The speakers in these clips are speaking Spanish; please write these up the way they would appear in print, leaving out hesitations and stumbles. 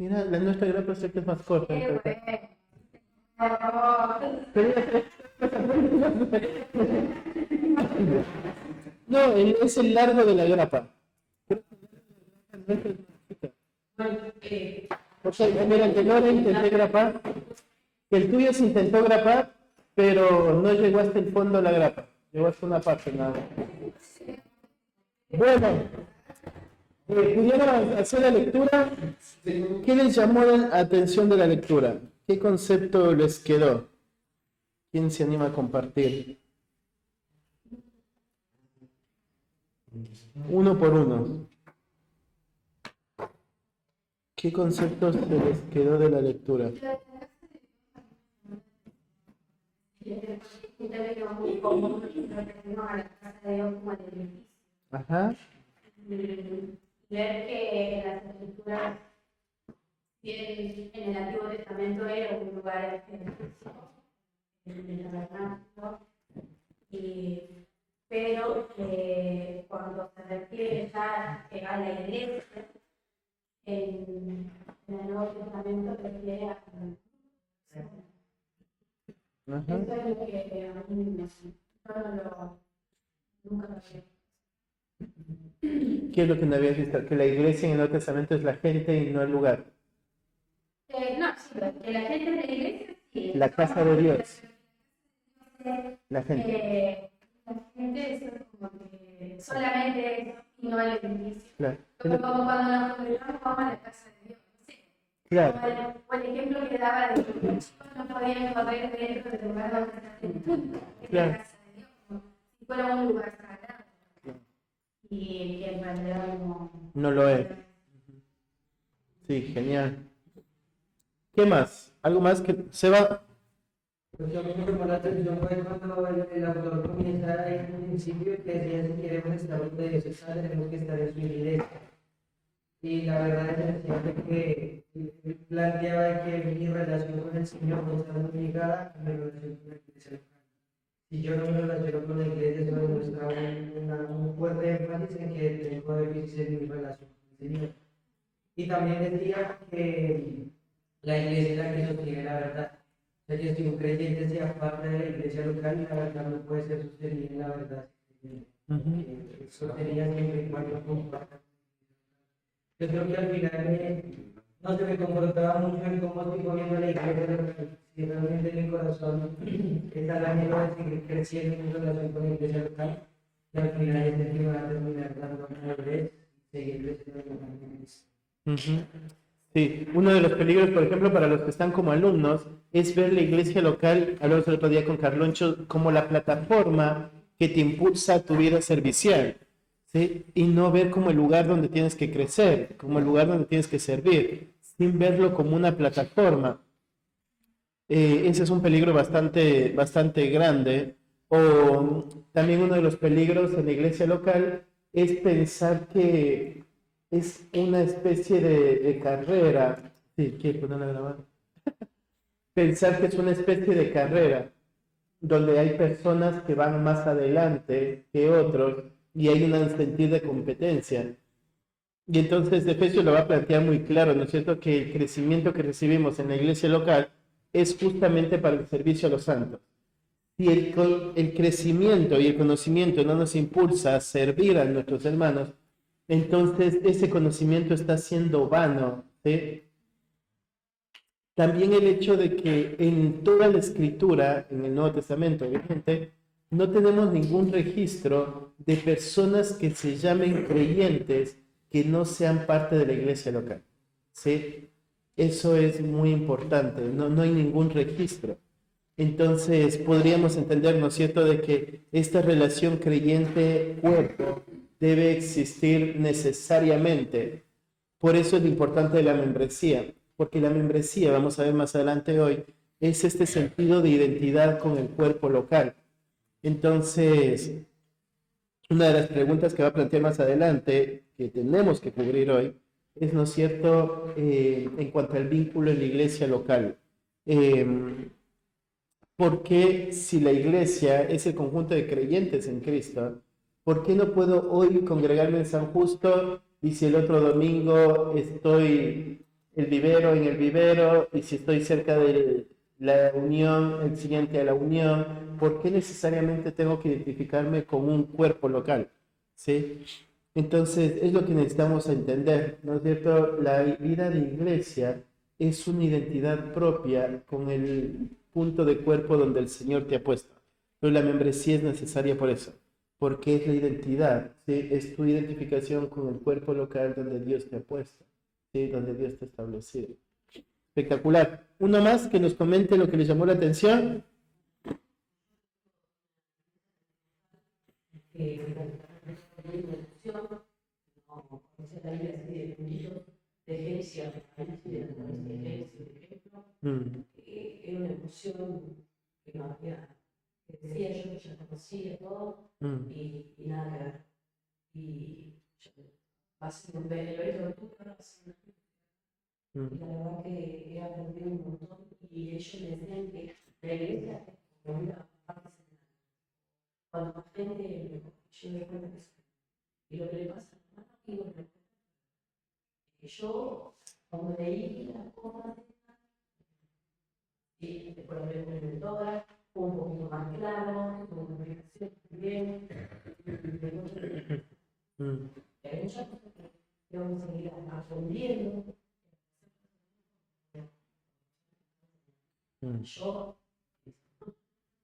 Mira, la nuestra grapa sé que es más corta. Qué Entonces. bueno. No, es el largo de la grapa. O sea, mira, el que no le intenté grapar, el tuyo se intentó grapar, pero no llegó hasta el fondo de la grapa, llegó hasta una parte nada más. Bueno, ¿pudieron hacer la lectura? ¿Qué les llamó la atención de la lectura? ¿Qué concepto les quedó? ¿Quién se anima a compartir? Uno por uno. ¿Qué conceptos se les quedó de la lectura? Ajá. Ver que las escrituras en el Antiguo Testamento era un lugar en el tabernáculo, pero cuando se refiere ya a la iglesia, en el Nuevo Testamento refiere a Ajá. eso es lo que a mí nunca lo vi. ¿Qué es lo que no habías visto? Que la iglesia en el Nuevo Testamento es la gente y no el lugar. No, sí, que la gente de la iglesia sí. La casa de Dios. La gente. La gente es como que solamente eso y no el edificio. Claro. Como cuando nos congregamos vamos a la casa de Dios. No sé. Claro. O el ejemplo que daba de que los chicos no podían correr dentro del lugar donde está el culto, que es la casa de Dios, como si fuera un lugar sagrado. Y que en realidad no lo es. Sí, genial. ¿Qué más? ¿Algo más que se va? Pues yo me llamó la atención fue cuando el autor comienza en un principio que decía si queremos estar donde Dios está, tenemos que estar en su iglesia. Y la verdad es que él planteaba que mi relación con el Señor no está muy ligada a mi relación con la iglesia local. Si yo no me relaciono con la iglesia, eso demuestra un fuerte énfasis en que tengo déficit en mi relación con el Señor. Y también decía que la iglesia es la que sostiene la verdad. O sea, que si un creyente se aparta de la iglesia local, la verdad no puede ser sostenida en la verdad. Sostenida siempre y cuando comparta. Yo creo que al final no se me confrontaba mucho en cómo estoy comiendo la iglesia local. Si realmente en mi corazón está el anhelo de seguir creciendo en mi relación con la iglesia local, y al final es el que me va a terminar dando madurez y seguir creciendo en la iglesia. Sí, uno de los peligros, por ejemplo, para los que están como alumnos, es ver la iglesia local, hablamos el otro día con Carloncho, como la plataforma que te impulsa a tu vida servicial, ¿sí? Y no ver como el lugar donde tienes que crecer, como el lugar donde tienes que servir, sin verlo como una plataforma. Ese es un peligro bastante grande. O también uno de los peligros en la iglesia local es pensar que es una especie de carrera. Sí, ¿quieres ponerla a grabar? Pensar que es una especie de carrera donde hay personas que van más adelante que otros y hay un sentido de competencia. Y entonces Efesios lo va a plantear muy claro, ¿no es cierto? Que el crecimiento que recibimos en la iglesia local es justamente para el servicio a los santos. Si el crecimiento y el conocimiento no nos impulsa a servir a nuestros hermanos, entonces ese conocimiento está siendo vano, ¿sí? También el hecho de que en toda la escritura, en el Nuevo Testamento, obviamente, no tenemos ningún registro de personas que se llamen creyentes que no sean parte de la iglesia local, ¿sí? Eso es muy importante, no hay ningún registro. Entonces podríamos entender, ¿no es cierto?, de que esta relación creyente-cuerpo debe existir necesariamente. Por eso es lo importante de la membresía, porque la membresía, vamos a ver más adelante hoy, es este sentido de identidad con el cuerpo local. Entonces, una de las preguntas que va a plantear más adelante, que tenemos que cubrir hoy, es, ¿no es cierto?, en cuanto al vínculo en la iglesia local. ¿Por qué si la iglesia es el conjunto de creyentes en Cristo, por qué no puedo hoy congregarme en San Justo y si el otro domingo estoy el vivero en el vivero, y si estoy cerca de la unión, el siguiente a la unión, ¿por qué necesariamente tengo que identificarme con un cuerpo local? ¿Sí? Entonces, es lo que necesitamos entender, ¿no es cierto? La vida de iglesia es una identidad propia con el punto de cuerpo donde el Señor te ha puesto. Pero la membresía es necesaria por eso, porque es la identidad, ¿sí? Es tu identificación con el cuerpo local donde Dios te ha puesto, ¿sí? Donde Dios te ha establecido. Espectacular. Uno más que nos comente lo que le llamó la atención. De Génesis, Mm, era una emoción que no había, que decía yo que ya conocía todo mm, y nada que ver. Y yo pasé un el 20 de octubre, ahora pasé un año. mm, Y la verdad que he aprendido un montón y ellos me decían que la iglesia es como una parte central. Cuando más gente yo me doy cuenta que soy. Y lo que le pasa a los amigos, que yo, cuando leí las cosas, y después lo veo con mi mentora, un poquito más claro, con comunicación también. mm, Hay muchas cosas que vamos a seguir aprendiendo. mm, Yo,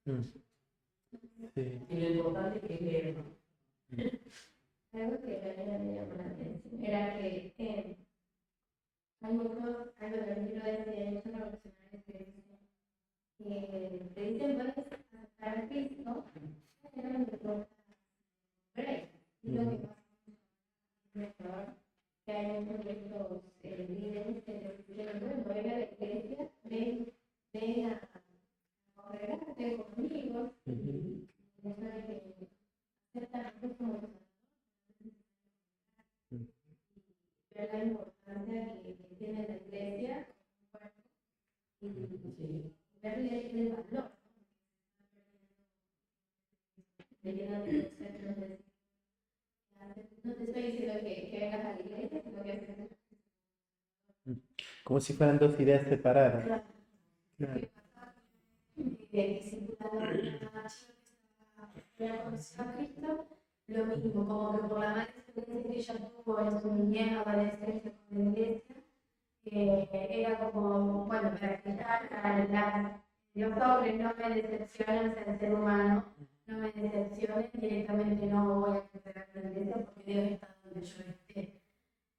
mm. Sí. y lo importante es que Algo que también me llamó la atención era que hay muchos, algo que el libro decía, muchos revolucionarios que dicen, puedes aceptar a Cristo, pero no te importa creer. Y lo que pasa mejor, que hay muchos de estos líderes que dicen, bueno, venga a la iglesia, ven a congregarte conmigo, Ujú. y eso es que aceptan a Cristo como ver la importancia que tiene la iglesia y verle el valor de llenar de conceptos de no te estoy diciendo que vengas a la iglesia, sino que haces Como si fueran dos ideas separadas. Claro. discipulando a una chica que ya conoció a Cristo, lo mismo, como que por la mala experiencia que ella tuvo en su niñez, adolescencia con la iglesia, era como, bueno, para explicar a los hombres no me decepcionan, el ser humano, no me decepcionen, directamente no voy a crecer a la iglesia porque Dios está donde yo esté.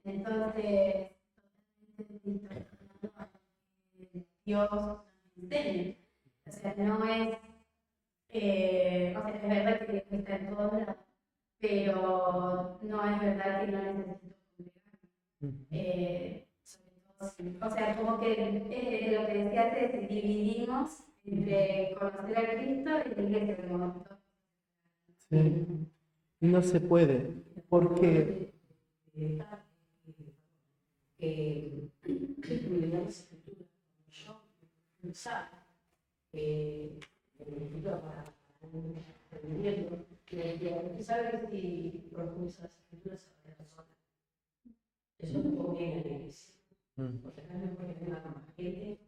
Entonces, Dios nos enseña. O sea, no es, o sea, es verdad que Dios está en todos lados, pero no es verdad que no necesito congregarme. O sea, como que lo que decía antes es dividimos entre conocer a Cristo y la iglesia como Sí. Y no se puede, porque estudiar las escrituras. Yo pensaba que la escritura para aprendiendo, que decía, ¿sabes si profundizas las escrituras a la persona? Eso no conviene a la iglesia. Porque acá es mejor que tenga más gente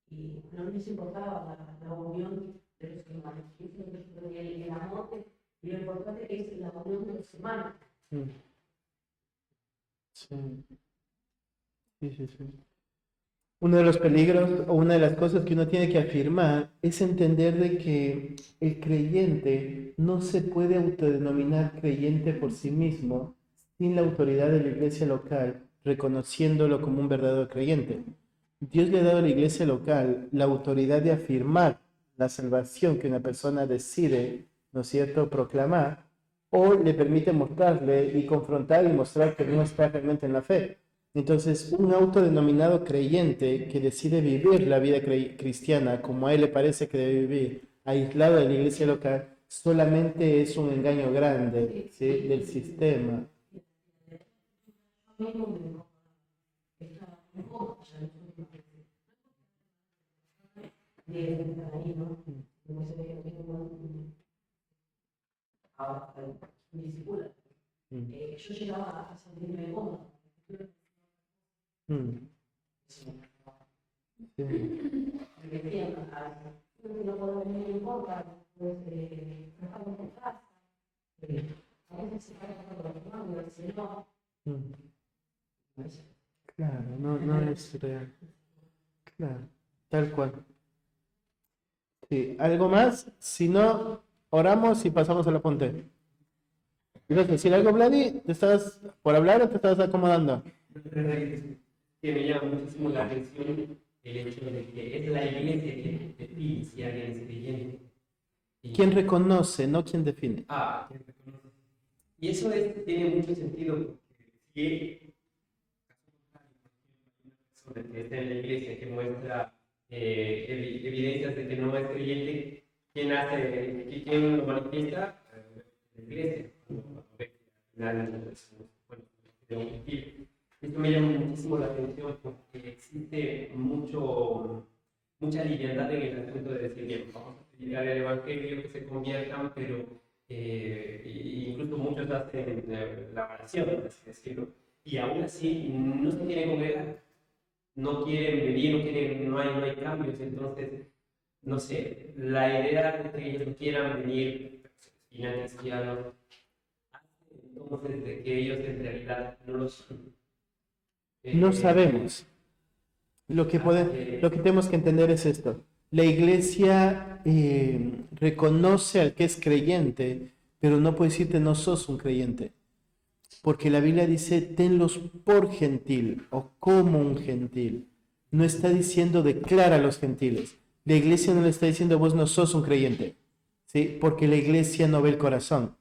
y no les importaba la unión de los hermanos. El amor y lo importante es la unión de los hermanos. Sí. Sí, sí, sí. Uno de los peligros o una de las cosas que uno tiene que afirmar es entender de que el creyente no se puede autodenominar creyente por sí mismo sin la autoridad de la iglesia local, reconociéndolo como un verdadero creyente. Dios le ha dado a la iglesia local la autoridad de afirmar la salvación que una persona decide, ¿no es cierto?, proclamar, o le permite mostrarle y confrontar y mostrar que no está realmente en la fe. Entonces, un autodenominado creyente que decide vivir la vida cristiana como a él le parece que debe vivir, aislado de la iglesia local, solamente es un engaño grande, ¿sí?, del sistema. Yo llegaba a sentirme cómodo. Mm, Sí. Me decían, no puedo venir en contra, pues, no estamos en casa. A veces se pagan por los hermanos, a veces no. Mm. Claro, no es real. Claro, tal cual. Sí, ¿algo más? Si no, oramos y pasamos al apunte. ¿Quieres decir algo, Vladi? ¿Te estás por hablar o te estás acomodando? Que me llama muchísimo la atención el hecho de que es la iglesia que define si alguien es creyente. ¿Quién reconoce, no quién define? ¿Quién reconoce? Y eso tiene mucho sentido, porque si una persona que está en la iglesia que muestra evidencias de que no es creyente, ¿quién lo manifiesta? La iglesia. Cuando ve que al final, bueno, de un gentil. Esto me llama muchísimo la atención porque existe mucha liviandad en el asunto de decir, bien, vamos a predicar el evangelio, que se conviertan, pero incluso muchos hacen la oración, por así decirlo, y aún así no se quieren congregar, no quieren venir, no hay cambios. Entonces, no sé, la idea de que ellos no quieran venir, cristianos, hace entonces de que ellos en realidad no lo son. No sabemos. Lo que tenemos que entender es esto. La iglesia reconoce al que es creyente, pero no puede decirte no sos un creyente. Porque la Biblia dice, tenlos por gentil o como un gentil. No está diciendo declara a los gentiles. La iglesia no le está diciendo vos no sos un creyente. ¿Sí? Porque la iglesia no ve el corazón.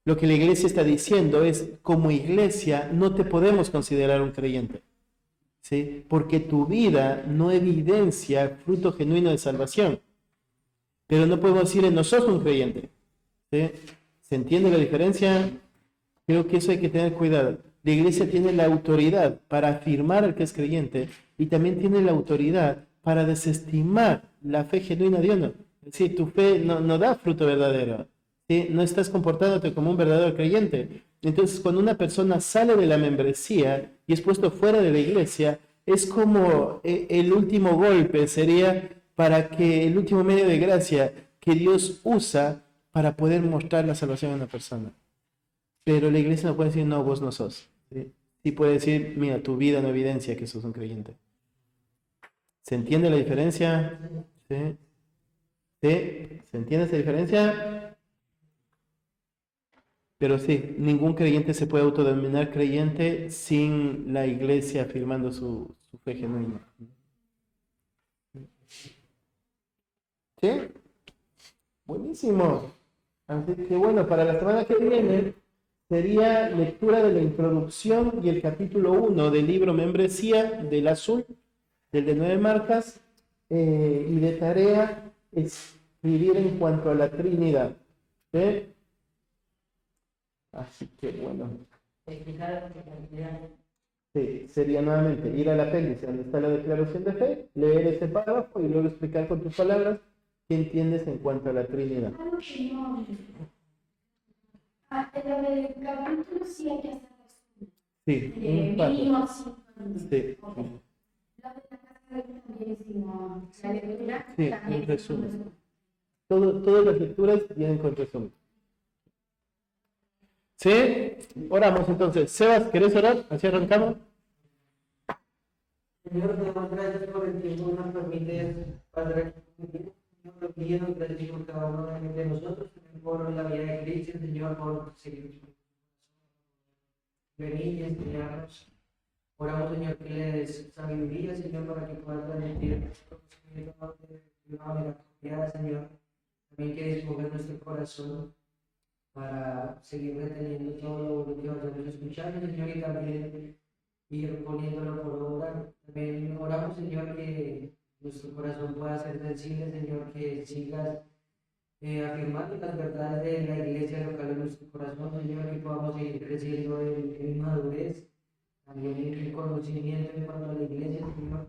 Lo que la iglesia está diciendo es, como iglesia no te podemos considerar un creyente. ¿Sí? Porque tu vida no evidencia fruto genuino de salvación. Pero no podemos decir, no sos un creyente. ¿Sí? ¿Se entiende la diferencia? Creo que eso hay que tener cuidado. La iglesia tiene la autoridad para afirmar al que es creyente y también tiene la autoridad para desestimar la fe genuina de uno. Es decir, tu fe no da fruto verdadero. ¿Sí? No estás comportándote como un verdadero creyente. Entonces, cuando una persona sale de la membresía y es puesto fuera de la iglesia, es como el último golpe, sería para que el último medio de gracia que Dios usa para poder mostrar la salvación a una persona. Pero la iglesia no puede decir, no, vos no sos. ¿Sí? Sí puede decir, mira, tu vida no evidencia que sos un creyente. ¿Se entiende la diferencia? ¿Sí? ¿Sí? ¿Se entiende esa diferencia? Pero sí, ningún creyente se puede autodenominar creyente sin la iglesia afirmando su fe genuina. ¿Sí? Buenísimo. Así que bueno, para la semana que viene sería lectura de la introducción y el capítulo 1 del libro Membresía del Azul, del de 9 marcas, y de tarea escribir en cuanto a la Trinidad. ¿Sí? Así que bueno. Explicar la cantidad. Sí, sería nuevamente ir al apéndice donde está la declaración de fe, leer ese párrafo y luego explicar con tus palabras qué entiendes en cuanto a la Trinidad. Algo que no. En lo del capítulo sí hay que hacer resumen. Sí, un párrafo. Mínimo 5 minutos. Sí. Ok. Lo de la casa de Dios también hicimos la lectura. Sí, también un resumen. hicimos un Todas las lecturas vienen con resumen. ¿Sí? Oramos entonces. Sebas, ¿querés orar? Así arrancamos. Señor, te damos gracias por el tiempo que nos permite, Padre, Señor, pido gracias por cada uno de nosotros, por la vida de Cristo, Señor, por seguir venir y enseñarnos. Oramos, Señor, que le des sabiduría, Señor, para que puedan transmitir nuestro conocimiento de una manera apropiada, Señor. También que disponga nuestro corazón para seguir reteniendo todo lo que vayamos escuchando, Señor, y también ir poniéndolo por obra. También oramos, Señor, que nuestro corazón pueda ser sensible, Señor, que sigas afirmando las verdades de la iglesia local en nuestro corazón, Señor, que podamos seguir creciendo en madurez, también en conocimiento en cuanto a la iglesia, Señor.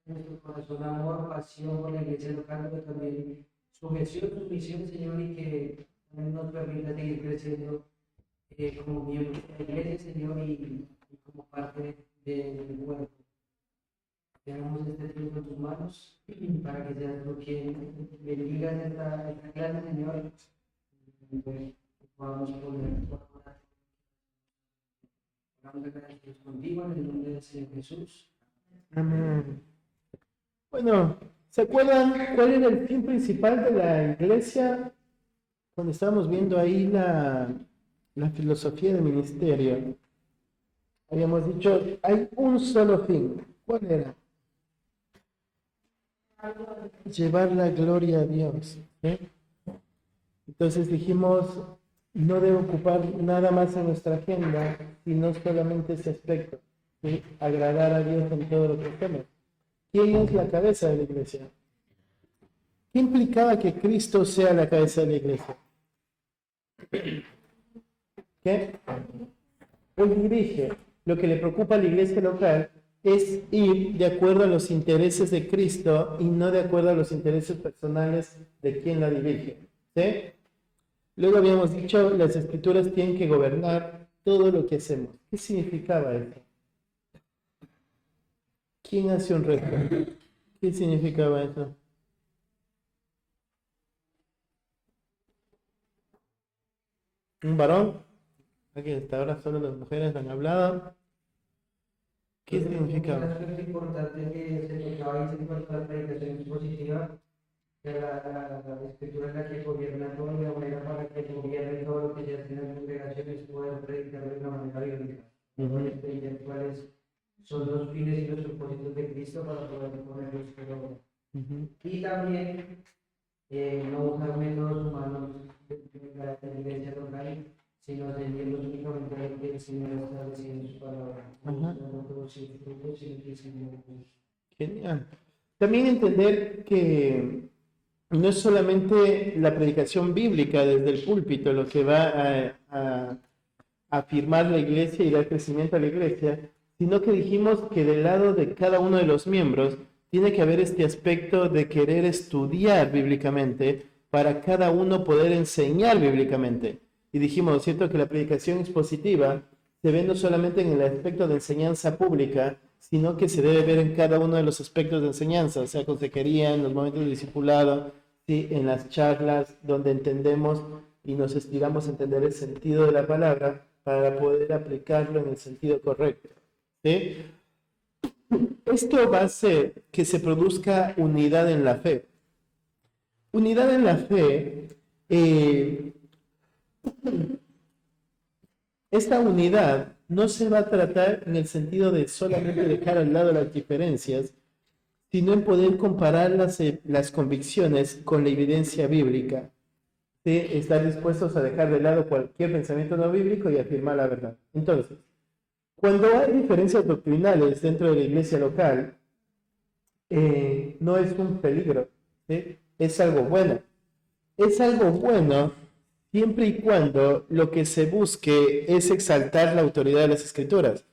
Nuestro corazón, amor, pasión por la iglesia local, pero también sujeción, sumisión, Señor, y que también nos permita seguir creciendo como miembros de la iglesia, Señor, y como parte del cuerpo. Tenemos este tiempo en tus manos para que seas tú quien bendigas esta clase, Señor. Y pues, podamos poder colaborar. Vamos a quedar contigo en el nombre del Señor Jesús. Amén. Bueno, ¿se acuerdan cuál era el fin principal de la iglesia? Cuando estábamos viendo ahí la filosofía del ministerio, habíamos dicho, hay un solo fin. ¿Cuál era? Llevar la gloria a Dios. ¿Sí? Entonces dijimos, no debe ocupar nada más en nuestra agenda, sino solamente ese aspecto, ¿sí? Agradar a Dios en todo lo que hacemos. ¿Quién es la cabeza de la iglesia? ¿Qué implicaba que Cristo sea la cabeza de la iglesia? ¿Qué? Él dirige. Lo que le preocupa a la iglesia local es ir de acuerdo a los intereses de Cristo y no de acuerdo a los intereses personales de quien la dirige. ¿Sí? Luego habíamos dicho, las escrituras tienen que gobernar todo lo que hacemos. ¿Qué significaba eso? ¿Quién hace un reto? ¿Qué significaba eso? ¿Un varón? Aquí hasta ahora solo las mujeres han hablado. ¿Qué significaba? Un aspecto importante que se tocaba y se encuentra en la predicación expositiva, que la escritura es la que gobierna todo de manera para que gobierne todo lo que se hace en las congregaciones, poder predicar de una manera bíblica. Entender cuáles son los fines y los propósitos de Cristo para poder ponerlos por obra. Y también no usar métodos humanos de la iglesia local, sino atendiendo únicamente a lo que el Señor establecido en su palabra. Genial. También entender que no es solamente la predicación bíblica desde el púlpito lo que va a afirmar la iglesia y dar crecimiento a la iglesia, sino que dijimos que del lado de cada uno de los miembros tiene que haber este aspecto de querer estudiar bíblicamente para cada uno poder enseñar bíblicamente. Y dijimos, ¿cierto?, que la predicación expositiva se ve no solamente en el aspecto de enseñanza pública, sino que se debe ver en cada uno de los aspectos de enseñanza, o sea, consejería, en los momentos de discipulado, ¿sí?, en las charlas donde entendemos y nos estiramos a entender el sentido de la palabra para poder aplicarlo en el sentido correcto. ¿Sí? Esto va a hacer que se produzca unidad en la fe. Unidad en la fe, esta unidad no se va a tratar en el sentido de solamente dejar al lado las diferencias, sino en poder comparar las convicciones con la evidencia bíblica. ¿Sí? Estar dispuestos a dejar de lado cualquier pensamiento no bíblico y afirmar la verdad. Entonces, cuando hay diferencias doctrinales dentro de la iglesia local, no es un peligro, ¿sí? Es algo bueno. Es algo bueno siempre y cuando lo que se busque es exaltar la autoridad de las Escrituras.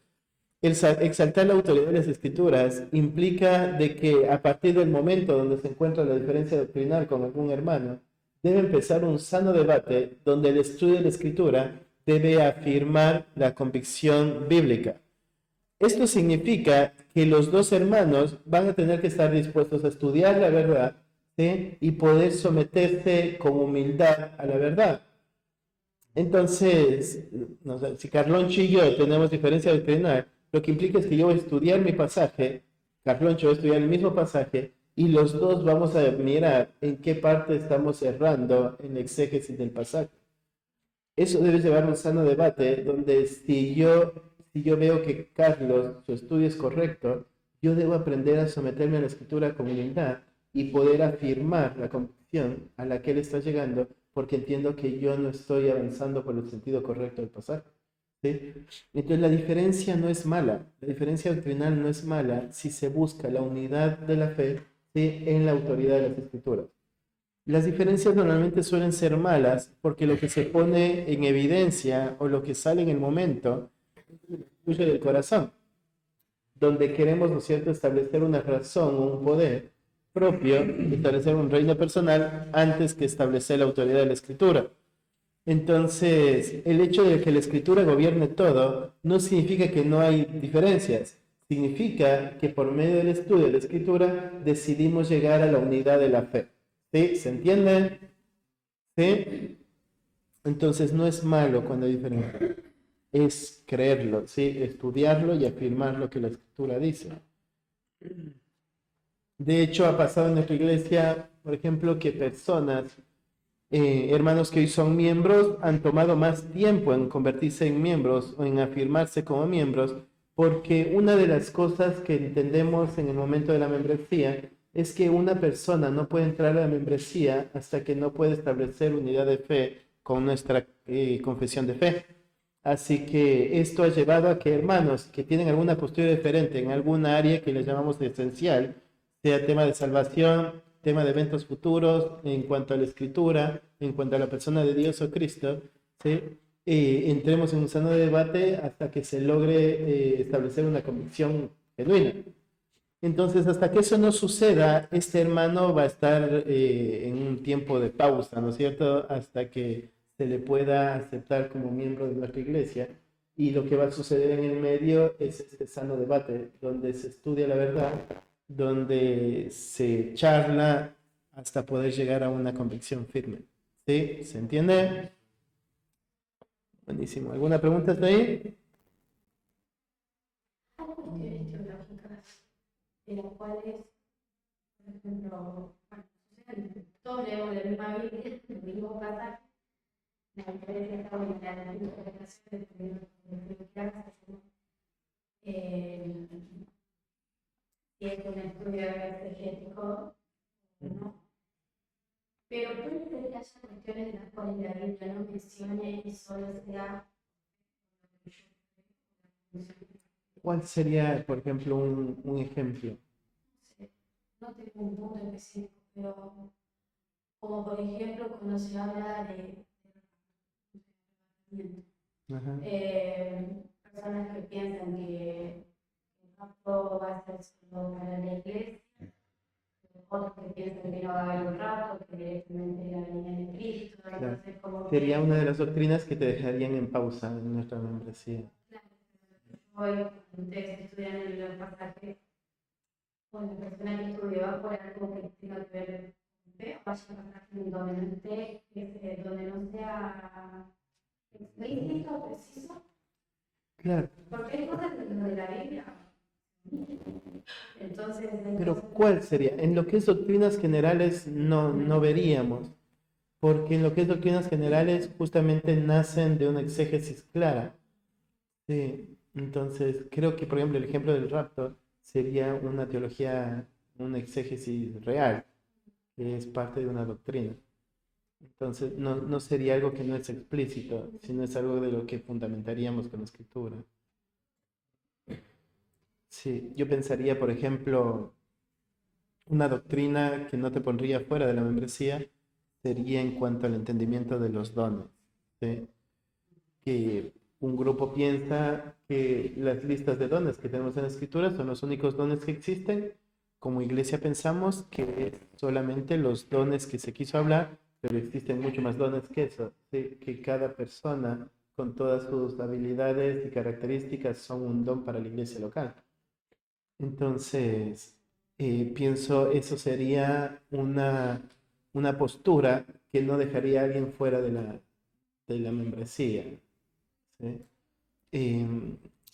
Exaltar la autoridad de las Escrituras implica de que a partir del momento donde se encuentra la diferencia doctrinal con algún hermano, debe empezar un sano debate donde el estudio de la Escritura debe afirmar la convicción bíblica. Esto significa que los dos hermanos van a tener que estar dispuestos a estudiar la verdad, ¿sí?, y poder someterse con humildad a la verdad. Entonces, no sé, si Carloncho y yo tenemos diferencia doctrinal, lo que implica es que yo voy a estudiar mi pasaje, Carloncho va a estudiar el mismo pasaje, y los dos vamos a mirar en qué parte estamos errando en la exégesis del pasaje. Eso debe llevar a un sano debate donde si yo veo que Carlos, su estudio es correcto, yo debo aprender a someterme a la escritura con humildad y poder afirmar la convicción a la que él está llegando, porque entiendo que yo no estoy avanzando por el sentido correcto del pasaje. ¿Sí? Entonces la diferencia no es mala, la diferencia doctrinal no es mala si se busca la unidad de la fe, ¿sí?, en la autoridad de las escrituras. Las diferencias normalmente suelen ser malas porque lo que se pone en evidencia o lo que sale en el momento es el del corazón, donde queremos, ¿no es cierto?, establecer una razón o un poder propio, establecer un reino personal antes que establecer la autoridad de la escritura. Entonces, el hecho de que la escritura gobierne todo no significa que no hay diferencias, Significa que por medio del estudio de la Escritura decidimos llegar a la unidad de la fe. ¿Sí? ¿Se entiende? ¿Sí? Entonces no es malo cuando hay diferencia. Es creerlo, ¿sí? Estudiarlo y afirmar lo que la Escritura dice. De hecho, ha pasado en nuestra iglesia, por ejemplo, que personas, hermanos que hoy son miembros, han tomado más tiempo en convertirse en miembros o en afirmarse como miembros, porque una de las cosas que entendemos en el momento de la membresía es que una persona no puede entrar a la membresía hasta que no puede establecer unidad de fe con nuestra confesión de fe. Así que esto ha llevado a que hermanos que tienen alguna postura diferente en alguna área que les llamamos esencial, sea tema de salvación, tema de eventos futuros, en cuanto a la escritura, en cuanto a la persona de Dios o Cristo, ¿sí? Entremos en un sano debate hasta que se logre establecer una convicción genuina. Entonces, hasta que eso no suceda, este hermano va a estar en un tiempo de pausa, ¿no es cierto? Hasta que se le pueda aceptar como miembro de nuestra iglesia. Y lo que va a suceder en el medio es este sano debate, donde se estudia la verdad, donde se charla hasta poder llegar a una convicción firme. ¿Sí? ¿Se entiende? Buenísimo. ¿Alguna pregunta hasta ahí? Hay cuestiones teológicas de las cuales, por ejemplo, bueno, todos leemos la misma Biblia, el mismo pasaje, la diferencia está en la interpretación de lo que hagas, si es un estudio exegético o no. Pero puede ser que haya cuestiones de las cuales la Biblia no mencione y solo sea. ¿Cuál sería, por ejemplo, un ejemplo? No tengo un punto específico, pero como por ejemplo cuando se habla de Ajá. personas que piensan que el rapto va a ser solo para la iglesia, otros que piensan que no va a haber un rapto, que directamente la venida de Cristo, Claro. entonces como Sería que, una de las doctrinas que te dejarían en pausa en nuestra membresía. claro, hoy cuando ustedes estudian el pasaje, o la persona que estudió va por algo que tenga que ver con fe, o vaya a pasar donde no esté, donde no sea explícito o preciso, Claro, porque hay cosas de la Biblia. Entonces, pero ¿cuál sería? En lo que es doctrinas generales no veríamos, porque en lo que es doctrinas generales justamente nacen de una exégesis clara. Sí, entonces creo que, por ejemplo, el ejemplo del rapto sería una teología, una exégesis real, que es parte de una doctrina. Entonces no sería algo que no es explícito, sino es algo de lo que fundamentaríamos con la escritura. Sí, yo pensaría, por ejemplo, una doctrina que no te pondría fuera de la membresía sería en cuanto al entendimiento de los dones. ¿Sí? Que un grupo piensa que las listas de dones que tenemos en la escritura son los únicos dones que existen. Como iglesia pensamos que es solamente los dones que se quiso hablar, pero existen mucho más dones que eso. ¿Sí? Que cada persona con todas sus habilidades y características son un don para la iglesia local. Entonces, pienso eso sería una postura que no dejaría a alguien fuera de la membresía. ¿Sí?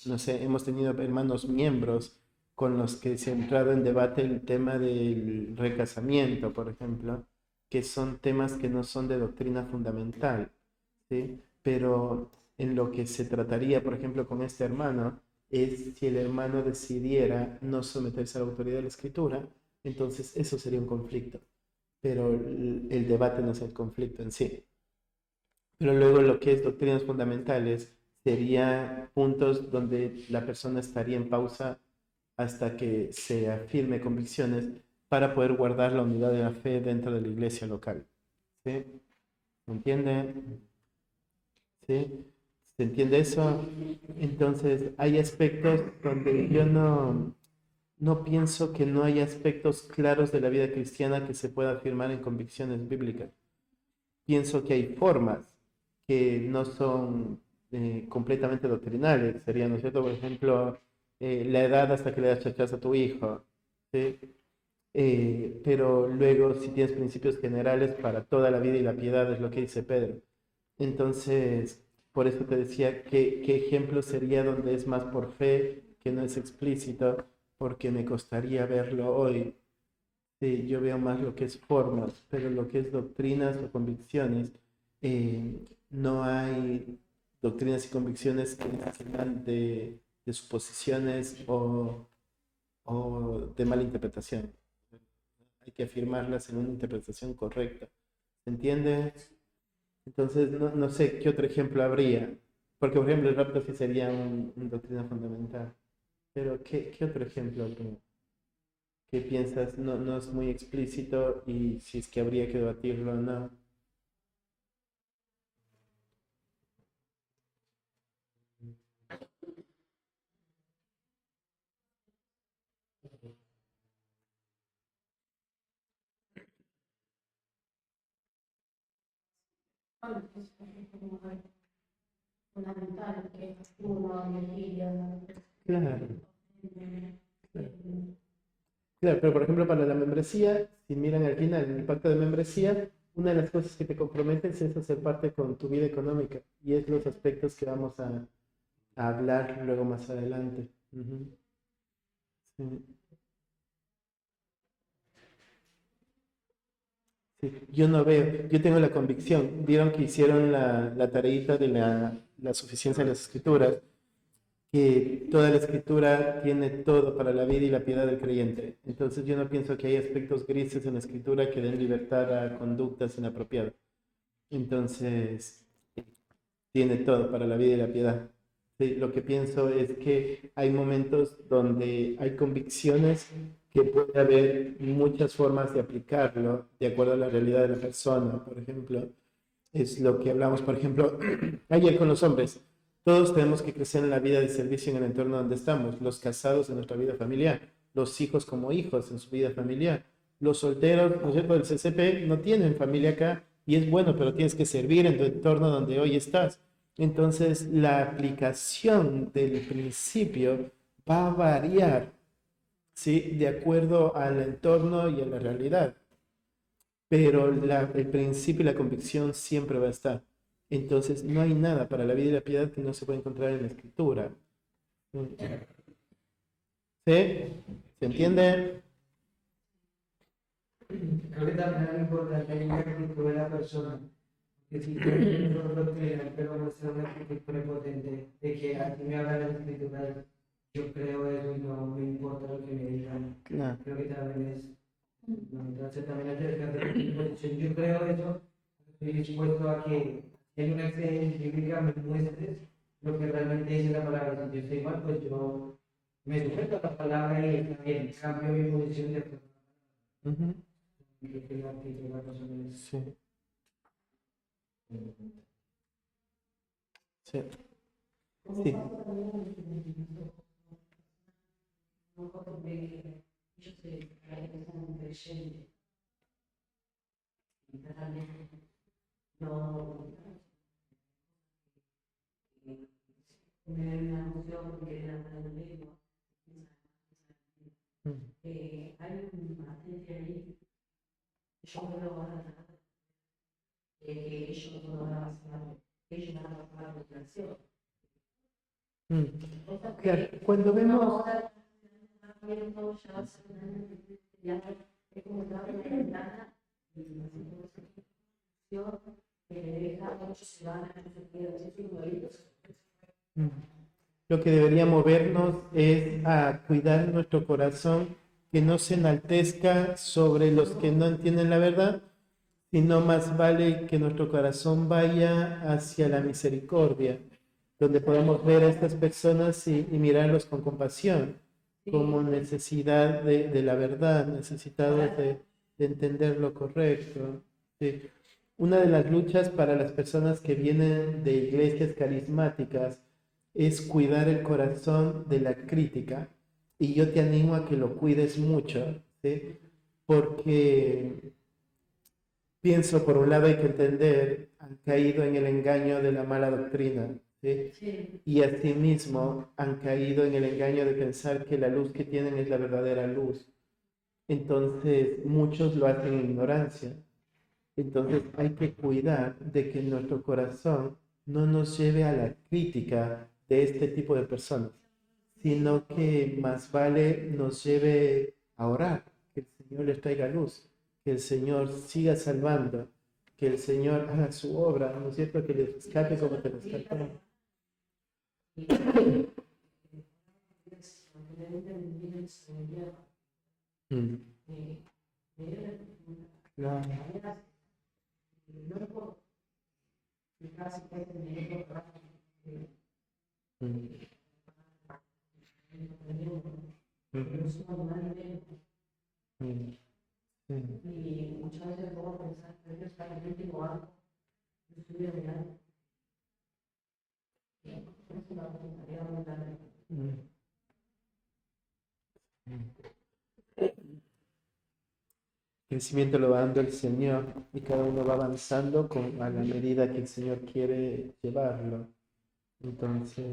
No sé, hemos tenido hermanos miembros con los que se ha entrado en debate el tema del recasamiento, por ejemplo, que son temas que no son de doctrina fundamental, ¿sí? Pero en lo que se trataría, por ejemplo, con este hermano, es si el hermano decidiera no someterse a la autoridad de la escritura, entonces eso sería un conflicto, pero el debate no es el conflicto en sí. Pero luego lo que es doctrinas fundamentales sería puntos donde la persona estaría en pausa hasta que se afirme convicciones para poder guardar la unidad de la fe dentro de la iglesia local. ¿Sí? ¿Me entiende? ¿Sí? ¿Se entiende eso? Entonces, hay aspectos donde yo no pienso que no hay aspectos claros de la vida cristiana que se pueda afirmar en convicciones bíblicas. Pienso que hay formas que no son completamente doctrinales. Sería, ¿no es cierto? Por ejemplo, la edad hasta que le das chachazo a tu hijo, ¿sí? Pero luego si tienes principios generales para toda la vida y la piedad, es lo que dice Pedro. Entonces, por eso te decía qué ejemplo sería donde es más por fe, que no es explícito, porque me costaría verlo hoy. Sí, yo veo más lo que es formas, pero lo que es doctrinas o convicciones, no hay doctrinas y convicciones que necesitan de suposiciones o de mala interpretación. Hay que afirmarlas en una interpretación correcta. ¿Se entiende? Entonces, no sé qué otro ejemplo habría, porque por ejemplo el rapto sí sería una doctrina fundamental, pero ¿qué otro ejemplo habría? ¿Qué piensas? No es muy explícito y si es que habría que debatirlo o no. Bueno, es como fundamental que uno energía. Claro, claro. Claro, pero por ejemplo para la membresía, si miran al final en el pacto de membresía, una de las cosas que te comprometes es hacer parte con tu vida económica y es los aspectos que vamos a hablar luego más adelante. Ujú. Sí. Sí, yo no veo, yo tengo la convicción, vieron que hicieron la tareita de la suficiencia de las escrituras, que toda la escritura tiene todo para la vida y la piedad del creyente. Entonces yo no pienso que hay aspectos grises en la escritura que den libertad a conductas inapropiadas. Entonces, tiene todo para la vida y la piedad. Sí, lo que pienso es que hay momentos donde hay convicciones que puede haber muchas formas de aplicarlo de acuerdo a la realidad de la persona. Por ejemplo, es lo que hablamos, por ejemplo, ayer con los hombres. Todos tenemos que crecer en la vida de servicio en el entorno donde estamos. Los casados en nuestra vida familiar, los hijos como hijos en su vida familiar, los solteros, ¿no es cierto?, del CCP no tienen familia acá y es bueno, pero tienes que servir en tu entorno donde hoy estás. Entonces, la aplicación del principio va a variar, ¿sí?, de acuerdo al entorno y a la realidad, pero el principio y la convicción siempre va a estar. Entonces, no hay nada para la vida y la piedad que no se pueda encontrar en la escritura. ¿Sí? ¿Se entiende? Creo que también es importante la actitud de la persona. Que si tiene un doctrina, pero muestra una actitud prepotente, de que aquí me habla la escritura, yo creo eso y no me importa lo que me digan. Claro. Creo que también es, no, entonces también acerca de mi posición, yo creo eso, estoy dispuesto a que en una experiencia bíblica me muestres lo que realmente dice la palabra. Si yo estoy mal, pues yo me sujeto a la palabra y está bien, cambio mi posición de acuerdo. Ujú. Creo que la actitud de la persona es. Sí. Sí. Como Sí. pasa también en el no porque yo sé que hay que ser un creyente y realmente no me da una emoción porque era para el lengua. Hay un patente ahí que yo no lo voy a tratar, que ellos no van a pasar, ellos van a pasar por acción. Claro, cuando vemos, lo que debería movernos es a cuidar nuestro corazón, que no se enaltezca sobre los que no entienden la verdad, sino más vale que nuestro corazón vaya hacia la misericordia, donde podamos ver a estas personas y mirarlos con compasión, como necesidad de la verdad, necesitados de entender lo correcto. Sí. Una de las luchas para las personas que vienen de iglesias carismáticas es cuidar el corazón de la crítica, y yo te animo a que lo cuides mucho, ¿sí? Porque pienso, por un lado, hay que entender, han caído en el engaño de la mala doctrina, ¿sí? Sí. Y asimismo han caído en el engaño de pensar que la luz que tienen es la verdadera luz. Entonces, muchos lo hacen en ignorancia. Entonces, hay que cuidar de que nuestro corazón no nos lleve a la crítica de este tipo de personas, sino que más vale nos lleve a orar, que el Señor les traiga luz, que el Señor siga salvando, que el Señor haga su obra, ¿no es cierto? Que les rescate como te rescató. Mm. Claro. Mm. Mm. Sí. Y muchas veces puedo pensar que Dios está en el último acto de su vida real. Y es una oportunidad muy grande. Mm. Crecimiento lo va dando el Señor y cada uno va avanzando a la medida que el Señor quiere llevarlo. Entonces,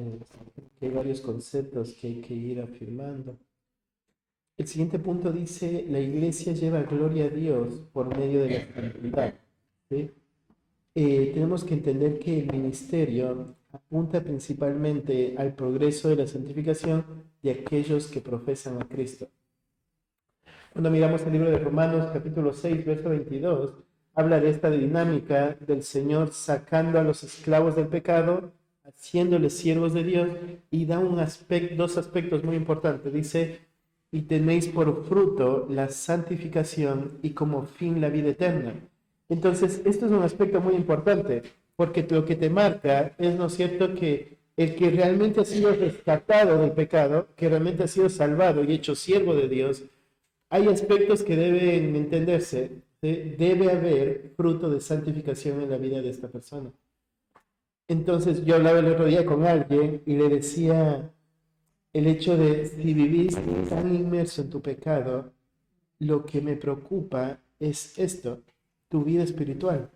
hay varios conceptos que hay que ir afirmando. El siguiente punto dice, la iglesia lleva gloria a Dios por medio de la santidad. ¿Sí? Tenemos que entender que el ministerio apunta principalmente al progreso de la santificación de aquellos que profesan a Cristo. Cuando miramos el libro de Romanos, capítulo 6, verso 22, habla de esta dinámica del Señor sacando a los esclavos del pecado, haciéndoles siervos de Dios, y da dos aspectos muy importantes. Dice, y tenéis por fruto la santificación y como fin la vida eterna. Entonces, esto es un aspecto muy importante, porque lo que te marca es, ¿no es cierto?, que el que realmente ha sido rescatado del pecado, que realmente ha sido salvado y hecho siervo de Dios, hay aspectos que deben entenderse. ¿Sí? Debe haber fruto de santificación en la vida de esta persona. Entonces, yo hablaba el otro día con alguien y le decía el hecho de si vivís tan inmerso en tu pecado, lo que me preocupa es esto, tu vida espiritual,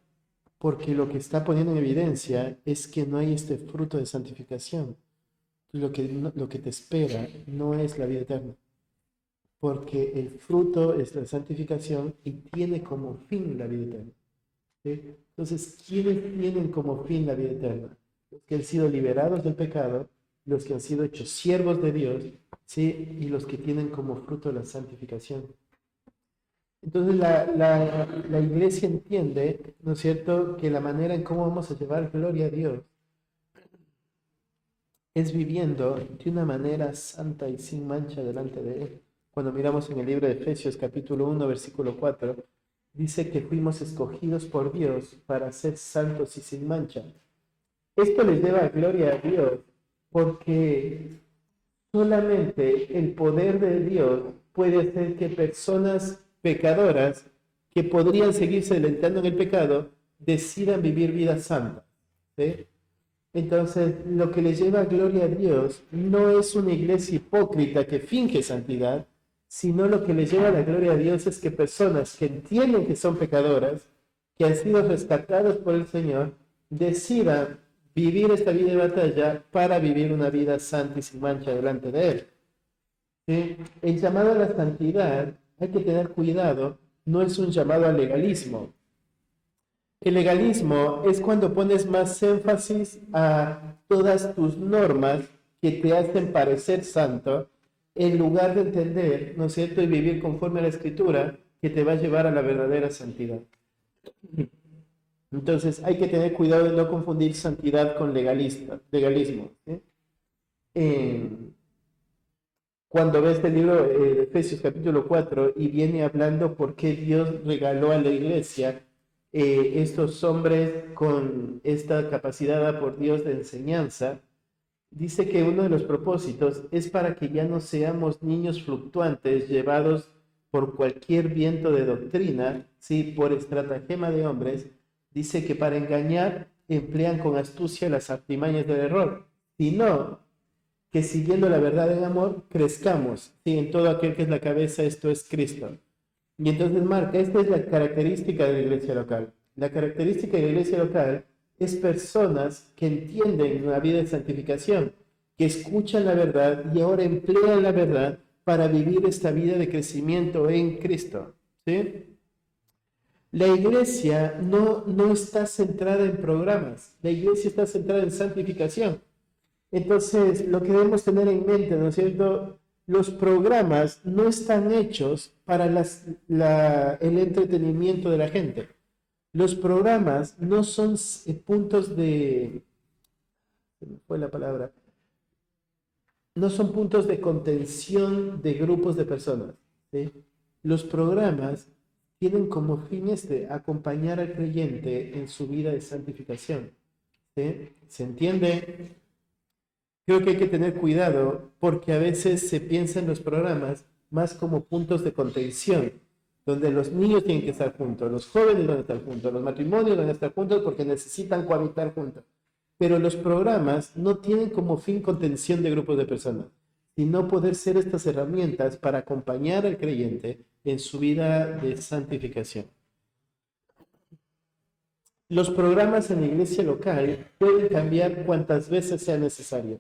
porque lo que está poniendo en evidencia es que no hay este fruto de santificación. Lo que te espera no es la vida eterna, porque el fruto es la santificación y tiene como fin la vida eterna. ¿Sí? Entonces, ¿quiénes tienen como fin la vida eterna? Los que han sido liberados del pecado, los que han sido hechos siervos de Dios, ¿sí? Y los que tienen como fruto la santificación. Entonces, la iglesia entiende, ¿no es cierto?, que la manera en cómo vamos a llevar gloria a Dios es viviendo de una manera santa y sin mancha delante de Él. Cuando miramos en el libro de Efesios capítulo 1, versículo 4, dice que fuimos escogidos por Dios para ser santos y sin mancha. Esto les lleva gloria a Dios porque solamente el poder de Dios puede hacer que personas pecadoras que podrían seguirse deleitando en el pecado decidan vivir vidas santas. ¿Sí? Entonces, lo que les lleva gloria a Dios no es una iglesia hipócrita que finge santidad, sino lo que les lleva la gloria a Dios es que personas que entienden que son pecadoras, que han sido rescatadas por el Señor, decidan vivir esta vida de batalla para vivir una vida santa y sin mancha delante de Él. ¿Sí? El llamado a la santidad, hay que tener cuidado, no es un llamado al legalismo. El legalismo es cuando pones más énfasis a todas tus normas que te hacen parecer santo, en lugar de entender, ¿no es cierto?, y vivir conforme a la Escritura, que te va a llevar a la verdadera santidad. Entonces, hay que tener cuidado de no confundir santidad con legalismo. ¿Sí? Cuando ves el libro de Efesios capítulo 4 y viene hablando por qué Dios regaló a la iglesia estos hombres con esta capacidad dada por Dios de enseñanza, dice que uno de los propósitos es para que ya no seamos niños fluctuantes llevados por cualquier viento de doctrina, ¿sí? Por estratagema de hombres. Dice que para engañar emplean con astucia las artimañas del error, sino que siguiendo la verdad en amor crezcamos, ¿sí? En todo aquel que es la cabeza, esto es Cristo. Y entonces marca, esta es la característica de la iglesia local. La característica de la iglesia local es personas que entienden la vida de santificación, que escuchan la verdad y ahora emplean la verdad para vivir esta vida de crecimiento en Cristo. ¿Sí? La iglesia no está centrada en programas, la iglesia está centrada en santificación. Entonces, lo que debemos tener en mente, ¿no es cierto? Los programas no están hechos para el entretenimiento de la gente. Los programas no son puntos de... ¿Se me fue la palabra? No son puntos de contención de grupos de personas. ¿Sí? Los programas tienen como fines de acompañar al creyente en su vida de santificación. ¿Sí? ¿Se entiende? Creo que hay que tener cuidado porque a veces se piensa en los programas más como puntos de contención, donde los niños tienen que estar juntos, los jóvenes van a estar juntos, los matrimonios van a estar juntos porque necesitan cohabitar juntos. Pero los programas no tienen como fin contención de grupos de personas, sino poder ser estas herramientas para acompañar al creyente en su vida de santificación. Los programas en la iglesia local pueden cambiar cuantas veces sea necesario,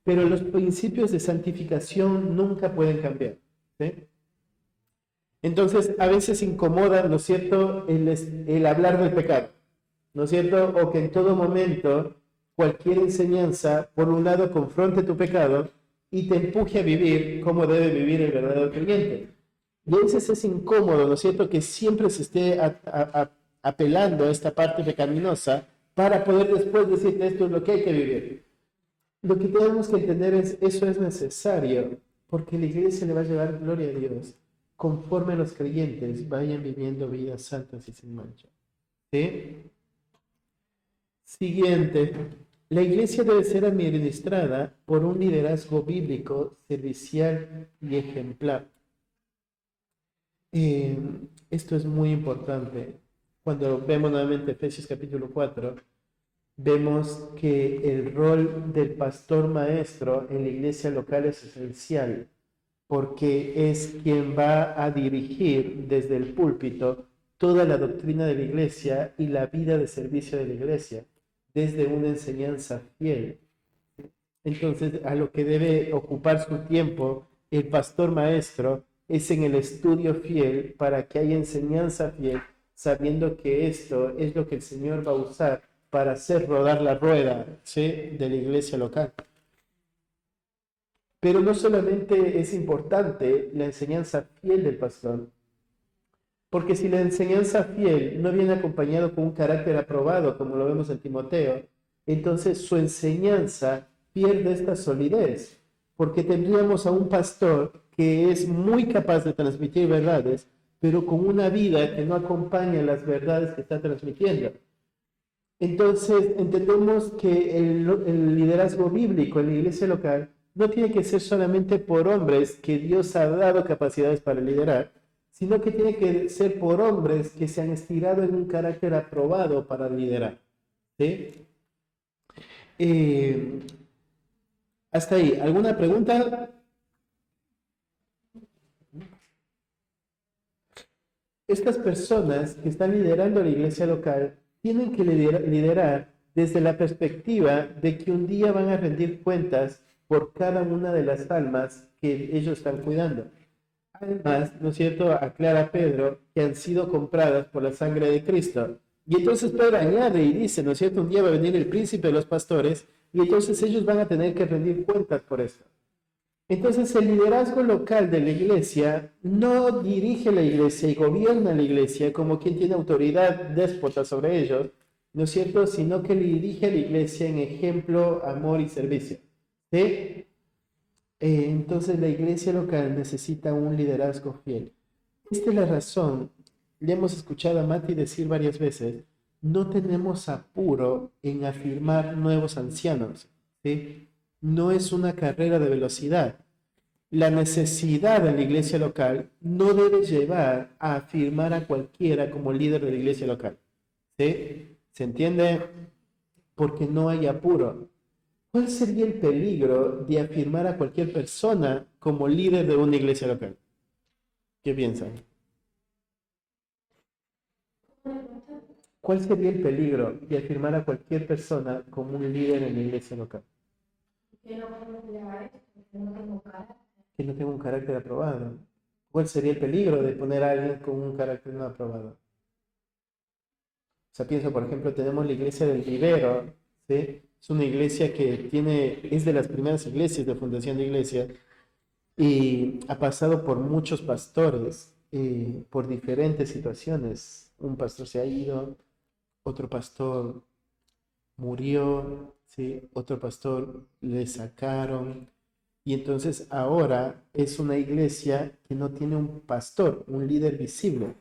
pero los principios de santificación nunca pueden cambiar. ¿Sí? Entonces, a veces incomoda, ¿no es cierto?, el hablar del pecado, ¿no es cierto? O que en todo momento cualquier enseñanza, por un lado, confronte tu pecado y te empuje a vivir como debe vivir el verdadero creyente. Y a veces es incómodo, ¿no es cierto?, que siempre se esté apelando a esta parte pecaminosa para poder después decir que esto es lo que hay que vivir. Lo que tenemos que entender es, eso es necesario, porque la iglesia le va a llevar gloria a Dios, conforme los creyentes vayan viviendo vidas santas y sin mancha. ¿Sí? Siguiente. La iglesia debe ser administrada por un liderazgo bíblico, servicial y ejemplar. Esto es muy importante. Cuando vemos nuevamente Efesios capítulo 4, vemos que el rol del pastor maestro en la iglesia local es esencial, porque es quien va a dirigir desde el púlpito toda la doctrina de la iglesia y la vida de servicio de la iglesia, desde una enseñanza fiel. Entonces, a lo que debe ocupar su tiempo el pastor maestro es en el estudio fiel para que haya enseñanza fiel, sabiendo que esto es lo que el Señor va a usar para hacer rodar la rueda, ¿sí?, de la iglesia local. Pero no solamente es importante la enseñanza fiel del pastor, porque si la enseñanza fiel no viene acompañado con un carácter aprobado, como lo vemos en Timoteo, entonces su enseñanza pierde esta solidez, porque tendríamos a un pastor que es muy capaz de transmitir verdades, pero con una vida que no acompaña las verdades que está transmitiendo. Entonces, entendemos que el liderazgo bíblico en la iglesia local no tiene que ser solamente por hombres que Dios ha dado capacidades para liderar, sino que tiene que ser por hombres que se han estirado en un carácter aprobado para liderar. ¿Sí? Hasta ahí. ¿Alguna pregunta? Estas personas que están liderando la iglesia local tienen que liderar desde la perspectiva de que un día van a rendir cuentas por cada una de las almas que ellos están cuidando. Además, ¿no es cierto?, aclara Pedro que han sido compradas por la sangre de Cristo. Y entonces Pedro añade y dice, ¿no es cierto?, un día va a venir el príncipe de los pastores y entonces ellos van a tener que rendir cuentas por esto. Entonces el liderazgo local de la iglesia no dirige la iglesia y gobierna la iglesia como quien tiene autoridad déspota sobre ellos, ¿no es cierto?, sino que dirige a la iglesia en ejemplo, amor y servicio. ¿Sí? Entonces la iglesia local necesita un liderazgo fiel. Esta es la razón, le hemos escuchado a Mati decir varias veces, no tenemos apuro en afirmar nuevos ancianos. ¿Sí? No es una carrera de velocidad. La necesidad de la iglesia local no debe llevar a afirmar a cualquiera como líder de la iglesia local. ¿Sí? ¿Se entiende? Porque no hay apuro. ¿Cuál sería el peligro de afirmar a cualquier persona como líder de una iglesia local? ¿Qué piensan? ¿Cuál sería el peligro de afirmar a cualquier persona como un líder en la iglesia local? Que no podemos llegar a esto, que no tengo cara. Que no tenga un carácter aprobado. ¿Cuál sería el peligro de poner a alguien con un carácter no aprobado? O sea, pienso, por ejemplo, tenemos la iglesia del Vivero, ¿sí? Es una iglesia que es de las primeras iglesias de fundación de iglesia y ha pasado por muchos pastores, por diferentes situaciones. Un pastor se ha ido, otro pastor murió, ¿sí? Otro pastor le sacaron. Y entonces ahora es una iglesia que no tiene un pastor, un líder visible,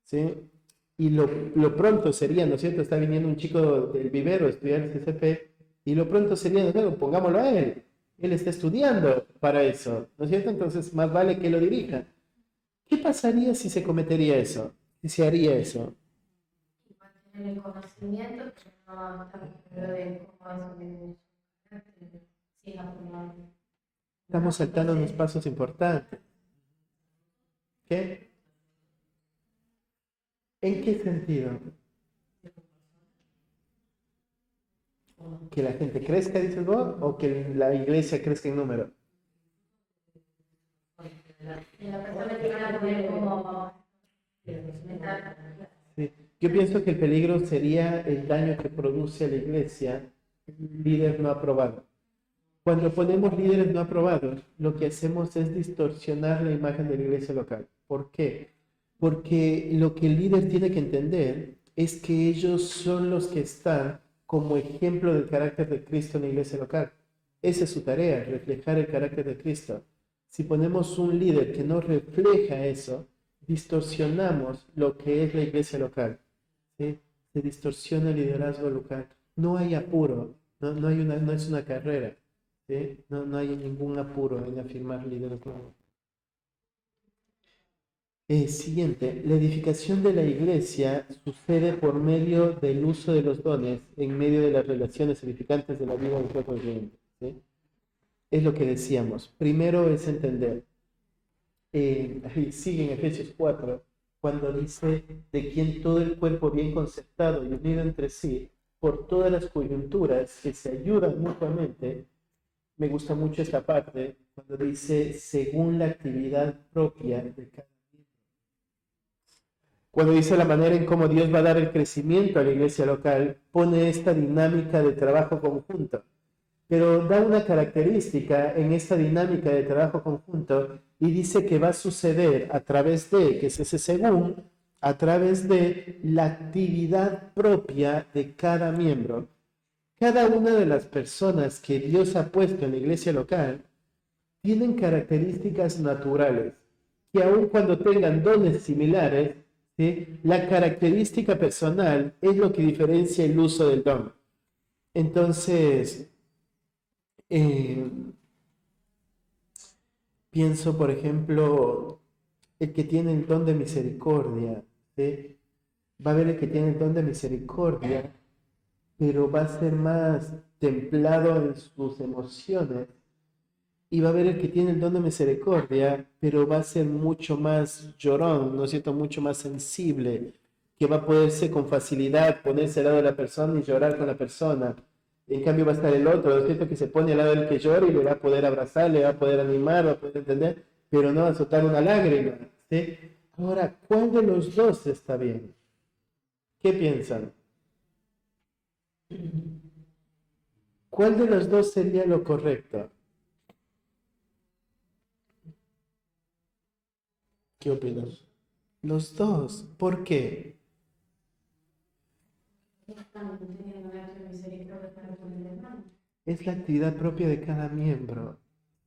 ¿sí? Y lo pronto sería, ¿no es cierto? Está viniendo un chico del Vivero a estudiar el CCP y lo pronto sería, ¿no es cierto? Pongámoslo a él. Él está estudiando para eso, ¿no es cierto? Entonces más vale que lo dirija. ¿Qué pasaría si se cometería eso? Si se haría eso. Igual tener el conocimiento, pero no estar seguro de cómo es un carácter, sin aprobado. Estamos saltando unos pasos importantes. ¿Qué? ¿En qué sentido? ¿Que la gente crezca, dices vos, o que la iglesia crezca en número? En la persona que van a poner como mental. Sí. Yo pienso que el peligro sería el daño que produce a la iglesia un líder no aprobado. Cuando ponemos líderes no aprobados, lo que hacemos es distorsionar la imagen de la iglesia local. ¿Por qué? Porque lo que el líder tiene que entender es que ellos son los que están como ejemplo del carácter de Cristo en la iglesia local. Esa es su tarea, reflejar el carácter de Cristo. Si ponemos un líder que no refleja eso, distorsionamos lo que es la iglesia local, ¿sí? Se distorsiona el liderazgo local. No hay apuro, no es una carrera, ¿sí? No hay ningún apuro en afirmar liderazgo. Siguiente, la edificación de la iglesia sucede por medio del uso de los dones en medio de las relaciones edificantes de la vida del cuerpo creyente, ¿sí? Es lo que decíamos. Primero es entender. Sigue en Efesios 4, cuando dice de quien todo el cuerpo bien concertado y unido entre sí, por todas las coyunturas que se ayudan mutuamente. Me gusta mucho esta parte, cuando dice según la actividad propia de cada. Cuando dice la manera en cómo Dios va a dar el crecimiento a la iglesia local, pone esta dinámica de trabajo conjunto. Pero da una característica en esta dinámica de trabajo conjunto y dice que va a suceder a través de, que es ese según, a través de la actividad propia de cada miembro. Cada una de las personas que Dios ha puesto en la iglesia local tienen características naturales, que aun cuando tengan dones similares, ¿sí? La característica personal es lo que diferencia el uso del don. Entonces, pienso, por ejemplo, el que tiene el don de misericordia, ¿sí? Va a haber el que tiene el don de misericordia, pero va a ser más templado en sus emociones. Y va a haber el que tiene el don de misericordia, pero va a ser mucho más llorón, ¿no es cierto? Mucho más sensible, que va a poderse con facilidad ponerse al lado de la persona y llorar con la persona. En cambio va a estar el otro, ¿no es cierto? Que se pone al lado del que llora y le va a poder abrazar, le va a poder animar, va a poder entender, pero no va a soltar una lágrima, ¿sí? Ahora, ¿cuál de los dos está bien? ¿Qué piensan? ¿Cuál de los dos sería lo correcto? ¿Qué opinas? Los dos. ¿Por qué? Es la actividad propia de cada miembro,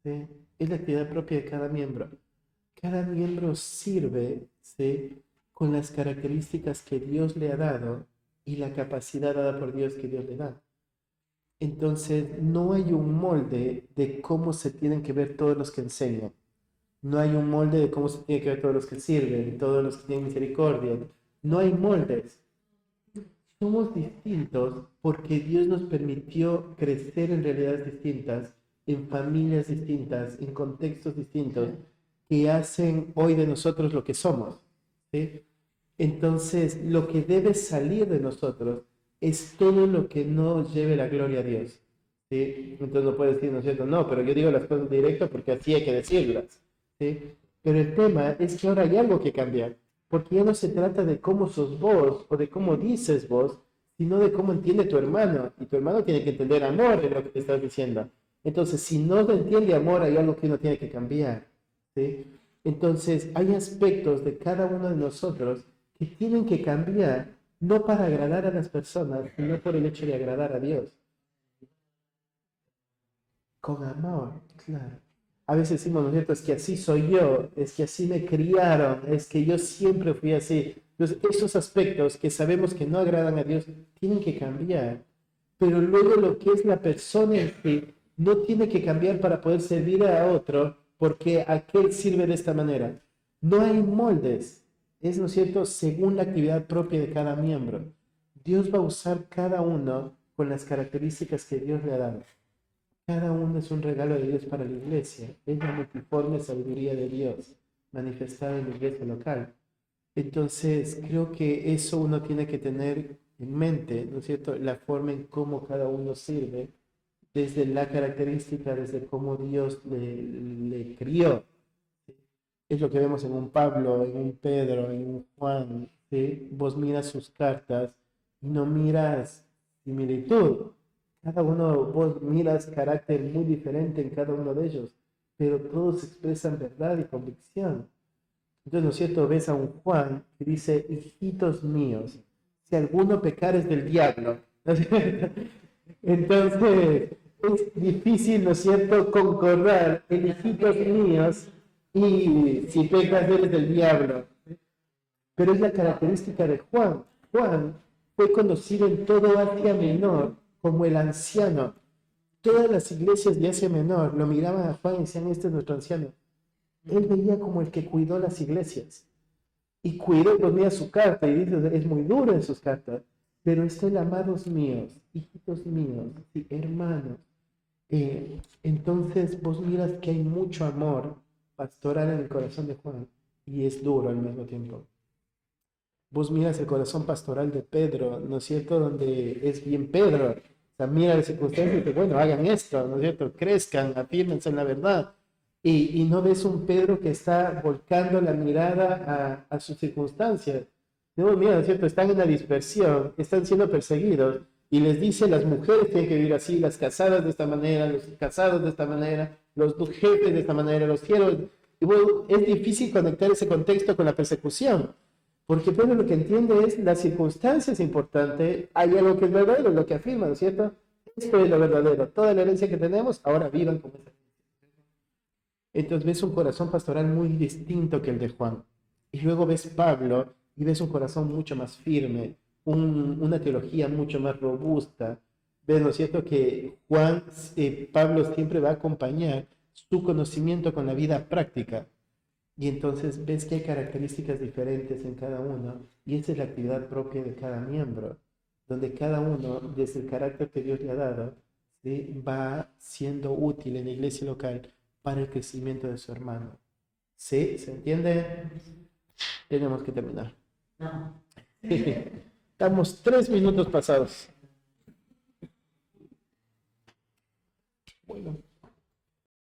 ¿sí? Es la actividad propia de cada miembro. Cada miembro sirve, ¿sí? Con las características que Dios le ha dado y la capacidad dada por Dios que Dios le da. Entonces, no hay un molde de cómo se tienen que ver todos los que enseñan. No hay un molde de cómo se tienen que ver todos los que sirven, todos los que tienen misericordia. No hay moldes. Somos distintos porque Dios nos permitió crecer en realidades distintas, en familias distintas, en contextos distintos, que hacen hoy de nosotros lo que somos, ¿sí? Entonces, lo que debe salir de nosotros es todo lo que no lleve la gloria a Dios. ¿Sí? Entonces no puedes decir, ¿no es cierto? No, pero yo digo las cosas directo porque así hay que decirlas. ¿Sí? Pero el tema es que ahora hay algo que cambiar, porque ya no se trata de cómo sos vos o de cómo dices vos, sino de cómo entiende tu hermano. Y tu hermano tiene que entender amor en lo que te estás diciendo. Entonces, si no se entiende amor, hay algo que uno tiene que cambiar. ¿Sí? Entonces, hay aspectos de cada uno de nosotros que tienen que cambiar, no para agradar a las personas, sino por el hecho de agradar a Dios. Con amor, claro. A veces decimos, ¿no es cierto? Es que así soy yo, es que así me criaron, es que yo siempre fui así. Entonces, esos aspectos que sabemos que no agradan a Dios tienen que cambiar. Pero luego lo que es la persona en sí no tiene que cambiar para poder servir a otro, porque aquel sirve de esta manera. No hay moldes, es, ¿no es cierto?, según la actividad propia de cada miembro. Dios va a usar cada uno con las características que Dios le ha dado. Cada uno es un regalo de Dios para la iglesia. Es la multiforme sabiduría de Dios manifestada en la iglesia local. Entonces, creo que eso uno tiene que tener en mente, ¿no es cierto? La forma en cómo cada uno sirve, desde la característica, desde cómo Dios le crió. Es lo que vemos en un Pablo, en un Pedro, en un Juan. ¿Sí? Vos miras sus cartas y no miras similitud. Cada uno, vos miras carácter muy diferente en cada uno de ellos, pero todos expresan verdad y convicción. Entonces, ¿no es cierto? Ves a un Juan que dice, hijitos míos, si alguno pecar es del diablo. ¿No es cierto? Entonces, es difícil, ¿no es cierto?, concordar en hijitos míos y si pecas eres del diablo. Pero es la característica de Juan. Juan fue conocido en todo Asia Menor como el anciano. Todas las iglesias de Asia Menor lo miraban a Juan y decían, este es nuestro anciano. Él veía como el que cuidó las iglesias. Y cuidó, pues mira su carta, y dice, es muy duro en sus cartas, pero está el amados míos, hijitos míos, y hermanos. Entonces vos miras que hay mucho amor pastoral en el corazón de Juan, y es duro al mismo tiempo. Vos miras el corazón pastoral de Pedro, ¿no es cierto? Donde es bien Pedro. O sea, mira las circunstancias y dice, bueno, hagan esto, ¿no es cierto? Crezcan, afírmense en la verdad. Y no ves un Pedro que está volcando la mirada a sus circunstancias. No, mira, ¿no es cierto? Están en la dispersión, están siendo perseguidos. Y les dice, las mujeres tienen que vivir así, las casadas de esta manera, los casados de esta manera, los jefes de esta manera, los siervos. Y bueno, es difícil conectar ese contexto con la persecución. Porque Pedro lo que entiende es la circunstancia es importante, hay algo que es verdadero, lo que afirma, ¿no es cierto? Esto es lo verdadero, toda la herencia que tenemos, ahora vivan como esta. Entonces ves un corazón pastoral muy distinto que el de Juan. Y luego ves Pablo y ves un corazón mucho más firme, una teología mucho más robusta. Ves, ¿no es cierto?, que Pablo siempre va a acompañar su conocimiento con la vida práctica. Y entonces ves que hay características diferentes en cada uno, y esa es la actividad propia de cada miembro, donde cada uno, desde el carácter que Dios le ha dado, ¿sí?, va siendo útil en la iglesia local para el crecimiento de su hermano. ¿Sí? ¿Se entiende? Tenemos que terminar. No. Estamos 3 minutos pasados. Bueno.